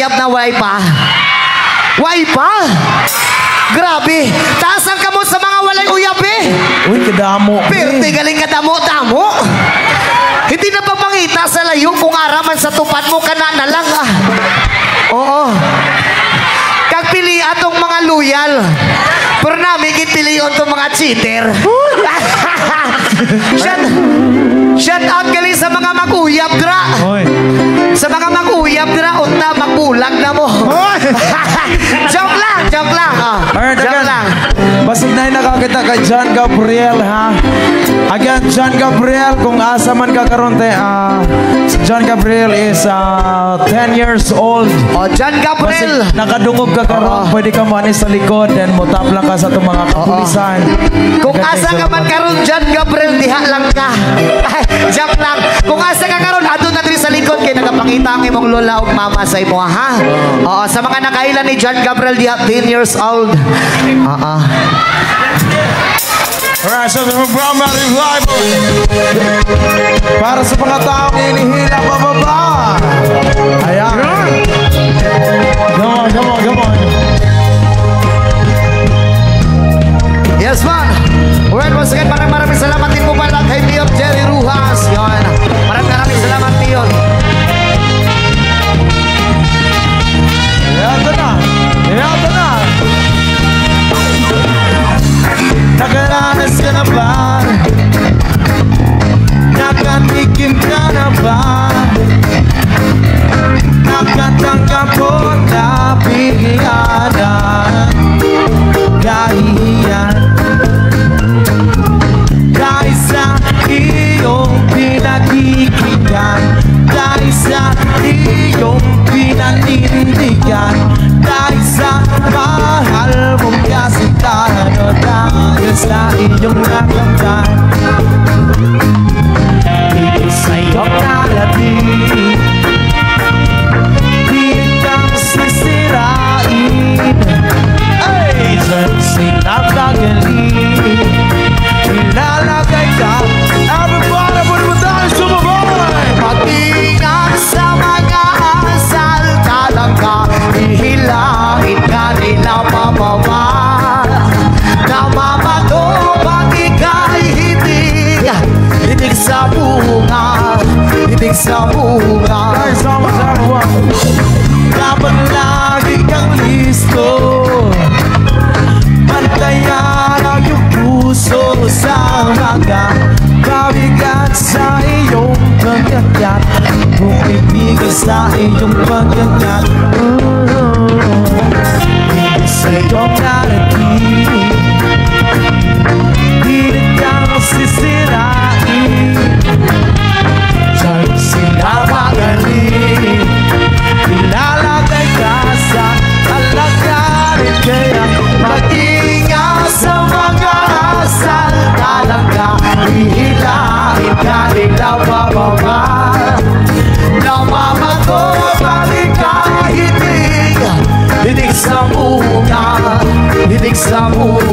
uyab na way pa. Way pa? Grabe. Taasan ka mo sa mga walay uyab eh. Uy, kadamo. Pirti galing ka damo-damo. Hindi na papangita sa layo kung araman sa tupad mo ka na lang ah. Oo. Kagpili atong mga loyal. Pero namin kitpilion itong mga cheater. Shout out gali sa mga mag-uyab dra. Sa mga mag-uyab dra, unta magbulag na mo. Joke lang, joke lang. Oh. Joke lang. Basig na nakakita kay John Gabriel ha. Again, John Gabriel, kung asa man ka karon te, John Gabriel is 10 years old. Oh, John Gabriel. Basig nakadungog ka karon, pwede ka manis sa likod and mutap lang ka sa itong mga kapulisan. Kung asa ka man karon, John Gabriel, diha lang ka. Joke lang. Kung asa ka karon, adto na diri sa likod kay nagapakita ang imong lola ug mama sa imo ha. Oo, sa mga nakailan ni John Gabriel diha 10 years old. Alright, so the Brown Valley Revival. Para sa mga taong hinihila pababa. Ayan. Come on, come on, come on. Yes, man. Alright, once again, maraming salamat din po pala kay Mayor Jerry Rujas. Yun. Maraming salamat din. Ito na. Ito na. Nakaranas ka na ba? Nakatikim ka na ba? Nakatanggap ko na pilihanan. Kahihiyan dahil sa iyong pinagkikinggan, dahil sa iyong pinanindigan, dahil sa mahal mong kasintahan, o dahil sa iyong nakamtan. Ito sa iyong narating, di kang sisirain. Ay, sinapagaling, ilalagay ka. Everybody, put mo tayo sumabay. Mag-ingat sa mga asal, talaga ihilahin ka nila pababa. Namamago pag ika'y hitig sa bunga, hitig sa bunga. Dapat lagi kang listo, bantayan ang iyong puso sa mga kabigat sa iyong pagkakyat, bumibigay sa iyong pagkakyat. Sa iyong narating, di kang sisirain. Diyan sila magaling, ilalagay ka sa alagarin. Kaya mag-ingat sa mga asal, talaga ihilahin ka nila pababa. Namamago balik ka hitig, hitig sa bunga, hitig sa bunga.